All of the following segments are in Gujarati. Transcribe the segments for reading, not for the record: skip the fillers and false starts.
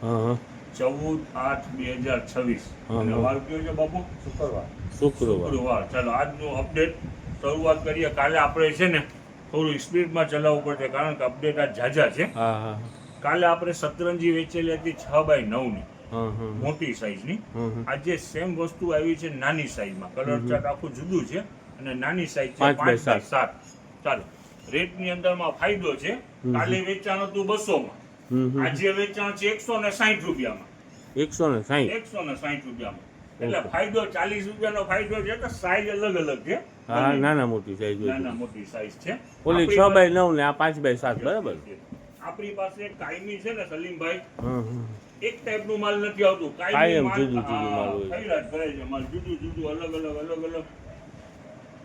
હા હા 14/8/2026 અને વાર કયો છે બાપુ? શુક્રવાર. ચાલો આજનું અપડેટ શરૂઆત કરીએ. કાલે આપણે છે ને થોડું સ્પીડમાં ચલાવવું પડશે કારણ કે અપડેટ આ ઝાઝા છે. હા હા કાલે આપણે સતરંજી વેચેલી હતી 6/9ની હા હા મોટી સાઈઝની. હા હા આજે સેમ વસ્તુ આવી છે નાની સાઈઝમાં. કલર ચાર્ટ આખું જુદું છે અને નાની સાઈઝ છે 5/7. 5/7. ચાલો રેટની અંદરમાં ફાયદો છે. કાલે વેચાણ હતું 200માં, આજે વેચાણ છે 160 રૂપિયામાં. 160. 160 રૂપિયામાં. એટલે ઓકે. ફાયદો 40 રૂપિયાનો ફાયદો છે. તો સાઈઝ અલગ અલગ છે. હા નાના મોટી સાઈઝ હોય નાના છે. મોટી સાઈઝ છે. ઓલી આપણી 6/9 ને આ 5/7 બરાબર. આપણી પાસે કાયમી છે ને સલીમભાઈ, હા હા એક ટાઈપનું માલ નથી આવતું. કાયમી કાયમ માલ જુદું જુદું માલ હોય. ખૈરાત કરે છે. માલ જુદું જુદું અલગ અલગ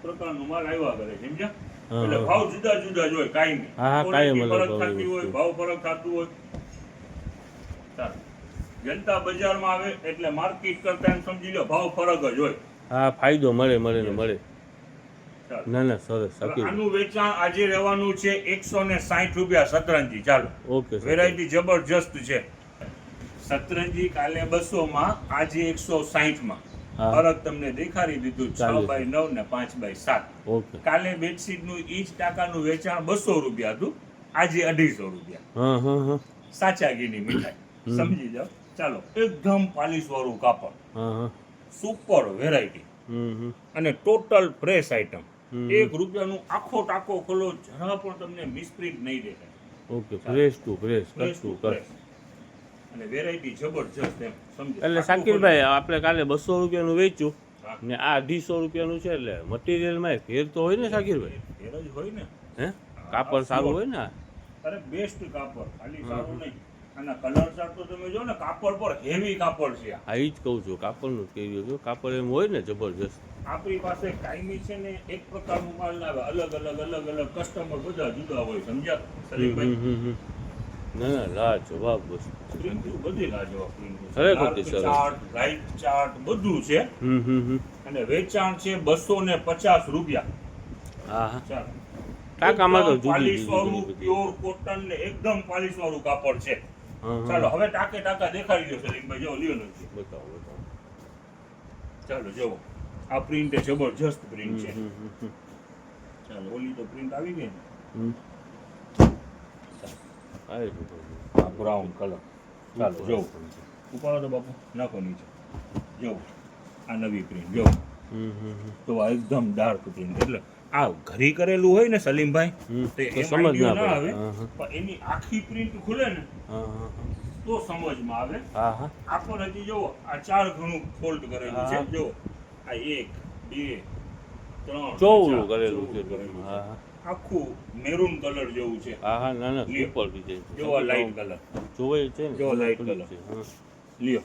પ્રકારનો માલ આવ્યા કરે છે. સમજ્યા? હા, એટલે હા. ભાવ જુદા જુદા જ હોય કાયમી. હા, કાયમ ક્વોલિટી અલગ ફરક ભાવની થતી હોય, વસ્તુ. ભાવ ફરક થતું હોય. ચાલો જનતા બજારમાં આવે એટલે માર્કેટ કરતા એમ સમજી લો ભાવ ફરક જ હોય. હા ફાયદો મળે ને મળે. ચાલો ના ના સરસ હવે શકીલ. આનું વેચાણ આજે રહેવાનું છે 160 રૂપિયા સતરંજી. ચાલો ઓકે સર. વેરાયટી જબરજસ્ત છે. સતરંજી કાલે 200માં, આજે 160માં. હા. ફરક તમને દેખાડી દીધું. ચાલે છે. 6/9 ને 5/7. ઓકે. કાલે બેડશીટનું ઈચ ટાકાનું વેચાણ 200 રૂપિયા હતું, આજે 250 રૂપિયા. હા હા હા સાચા ઘીની મીઠાઈ સમજી જાઓ. ચાલો એકદમ પાલિશ વાળું કાપડ, હા હા સુપર વેરાયટી અને ટોટલ ફ્રેશ આઈટમ. હમ. 1 રૂપિયાનું આખો ટાંકો ખોલો જરા પણ તમને મિસપ્રિન્ટ નહીં દેખાય. Okay fresh to fresh fresh to to fresh અને વેરાયટી જબરજસ્ત એમ સમજો. એટલે આખું શાકિરભાઈ આપણે કાલે 200 રૂપિયાનું વેચ્યું હા. ને આ 250 રૂપિયાનું છે એટલે મટીરિયલમાં ફેર તો હોય ને શાકિરભાઈ? ફેર જ હોય ને. હે કાપડ સારું હોય ને? અરે બેસ્ટ કાપડ, ખાલી સારું નહીં. અને કલર ચાર્ટ તો તમે જો ને, કાપડ પર હેવી કાપડ છે. હા એ જ કહું છું, કાપડનું જ કહી રહ્યો છું. કાપડ એમ હોય ને જબરજસ્ત. આપણી પાસે કાયમી છે ને એક પ્રકારનું માલ ના આવે, અલગ અલગ કસ્ટમર બધા જુદા હોય. સમજ્યા સલીમભાઈ? ના લાજવાબ વસ્તુ. પ્રિન્ટ બધી લાજવાબ પ્રિન્ટ ખરેખર સરસ. ચાર્ટ, લાઇટ ચાર્ટ બધું છે. અને વેચાણ છે 250 રૂપિયા. હા હા ચાલો ટાંકામાં તો જુદી પાલિશ જુદી વાળું બધી. પ્યોર કોટન ને એકદમ પાલિશ વાળું કાપડ છે. ચાલો હવે ટાંકા દેખાડી દો સલીમભાઈ. જો લ્યો નથી. બતાવો. ચાલો જુઓ, આ પ્રિન્ટ જબરજસ્ત પ્રિન્ટ છે. ચાલો ઓલી તો પ્રિન્ટ આવી ગઈ ને. આ બ્રાઉન કલર. ચાલો જો ઉપાડો તો બાપુ, નાખો નીચે. જો આ નવી પ્રિન્ટ જો. તો આ એકદમ ડાર્ક પ્રિન્ટ. એટલે આ ઘરી કરેલું હોય ને સલીમભાઈ, તો તો એમ સમજ idea ના ના પડે. આવે. પણ એની આખી પ્રિન્ટ ખુલે ને તો સમજમાં આવે. હા હા આખો હજી જુઓ, આ 4 ઘણું ફોલ્ડ કરેલું છે. હા. જુઓ આ 1 2 3 ચોવડું કરેલું છે. હા હા આખું મેરૂન કલર જેવું છે. હા હા ના ના લ્યો. Super design. જો આ લાઈટ કલર, જોવે છે ને. જો લાઈટ ખરી કલર. છે. હા. લ્યો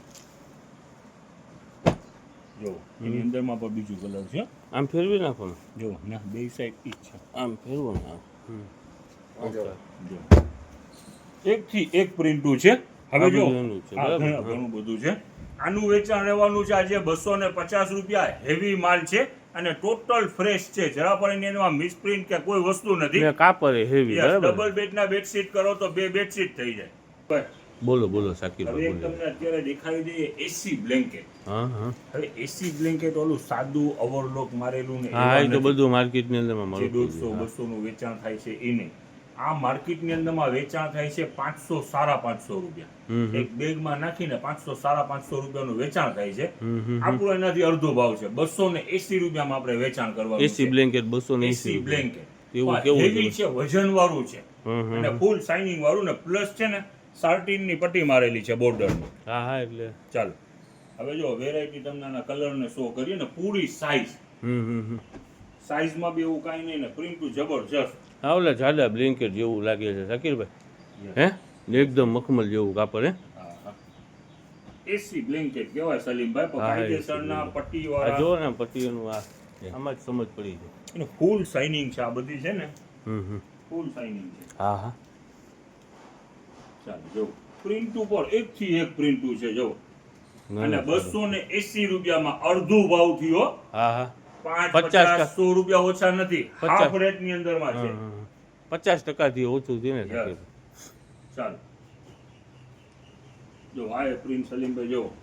જો એની અંદરમાં પણ બીજું કલર છે. આમ ફેરવી નાખો ને. જો ના બે સાઈડ ઈ જ છે. આમ ફેરવો ને આમ. જો એકથી એક પ્રિન્ટું છે. હવે જો એનું છે, આ બરાબર. ઘણું બધું છે. આનું વેચાણ રહેવાનું છે આજે 250 રૂપિયા. હેવી માલ છે અને ટોટલ ફ્રેશ છે. જરા પણ એમાં મિસપ્રિન્ટ કે કોઈ વસ્તુ નથી. ને કાપડ એ હેવી બરાબર. ડબલ બેડના બેડશીટ કરો તો 2 બેડશીટ થઈ જાય. બસ. બોલો હવે શાકિરભાઈ એક બોલો. તમને અત્યારે દેખાડી દઈએ એસી બ્લેન્કેટ. હા હા હવે એસી બ્લેન્કેટ ઓલું સાદું ઓવરલોક મારેલું ને હા એવા એ તો નથી. બધું માર્કેટની અંદરમાં જે મળતું 150 200 નું વેચાણ થાય છે એ નહીં. આ માર્કેટની અંદરમાં વેચાણ થાય છે 500 550 રૂપિયા. એક બેગમાં નાખીને 500 550 રૂપિયાનું વેચાણ થાય છે. આપણું એનાથી અડધો ભાવ છે. 280 રૂપિયામાં આપણે વેચાણ કરવાનું એસી છે. બ્લેન્કેટ 280 એસી બ્લેન્કેટ એવું કેવું હેવી છે, વજન વાળું છે અને ફૂલ શાઇનિંગ વાળું ને પ્લસ છે ને સાર્ટિનની પટ્ટી મારેલી છે બોર્ડરની. હા હા એટલે ચાલો હવે જો વેરાયટી તમને આના કલર ને શો કરીએ ને પૂરી સાઈઝ. સાઈઝમાં બી એવું કાંઈ નહીં ને પ્રિન્ટું જબરજસ્ત. હા ઓલા જાડા બ્લેન્કેટ જેવું લાગે છે શાકિરભાઈ. હે એકદમ મખમલ જેવું કાપડ. હે એસી બ્લેન્કેટ કહેવાય સલીમભાઈ. પણ હા, કાયદેસરના AC પટ્ટી આ વાળા જો ને પટ્ટીઓનું આ આમાં જ સમજ પડી જાય. અને ફૂલ શાઇનિંગ છે. આ બધી છે ને ફૂલ શાઇનિંગ છે. હા હા ચાલો જો પ્રિન્ટ ઉપર એકથી એક પ્રિન્ટું છે જો. અને 280 રૂપિયામાં અડધું ભાવ થયો. હા હા 5 50 100 રૂપિયા ઓછા નથી. 50 હાફ રેટ ની અંદરમાં છે. 50% થી ઓછું છે ને Yes. શાકિરભાઈ. ચાલો જો આ પ્રિન્ટ સલીમભાઈ જો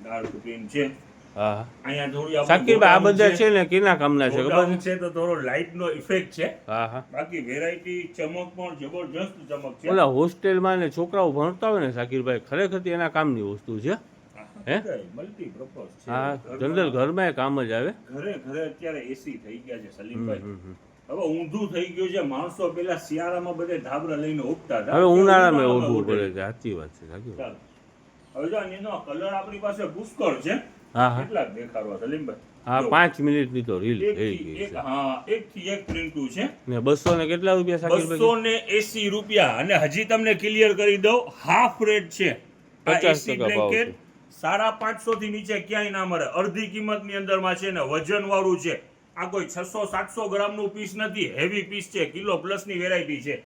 ડાર્ક પ્રિન્ટ છે. હા હા અહીંયા થોડી આપણે શાકીરભાઈ આ ગોડાઉન બધા છે ને કેના કામના છે ખબર ગોડાઉન છે? છે તો થોડો લાઇટ નો ઇફેક્ટ છે. હા હા બાકી વેરાયટી ચમક પણ જબરજસ્ત ચમક છે. ઓલા હોસ્ટેલમાં ને છોકરાઓ ભણતા હોય ને શાકીરભાઈ ખરેખર એના કામની વસ્તુ છે. હે? મલ્ટીપર્પઝ છે. હા ઘરમાં- જનરલ ઘરમાં એ કામ જ આવે. ઘરે ઘરે અત્યારે એસી થઈ ગયા છે હમ, સલીમભાઈ. હમ. હવે ઊંધું થઈ ગયું છે. માણસો પેલા શિયાળામાં બધે ધાબળા લઈને ઉગતા હતા. હવે ઉનાળામાં ઉનાળામાં ઓઢવું ઉઠે. પડે છે સાચી વાત છે શાકીરભાઈ. ચાલો. હવે જો એનો કલર આપણી પાસે પુષ્કળ છે. હા હા કેટલાક દેખાડવા સલીમભાઈ? હા જો. 5 મિનિટની તો રીલ થઈ એકથી ગઈ એક છે. હા એકથી એક પ્રિન્ટું છે. ને 200 ને કેટલા રૂપિયા શાકીરભાઈ? 280 રૂપિયા. અને હજી તમને ક્લિયર કરી દઉં, હાફ રેટ છે. આ 50% એસી ભાવ બ્લેન્કેટ છે. 550 થી નીચે ક્યાંય ના મળે. અડધી કિંમતની અંદરમાં છે ને વજન વાળું છે. આ કોઈ 600-700 ગ્રામનું પીસ નથી, હેવી પીસ છે, કિલો પ્લસની વેરાયટી છે.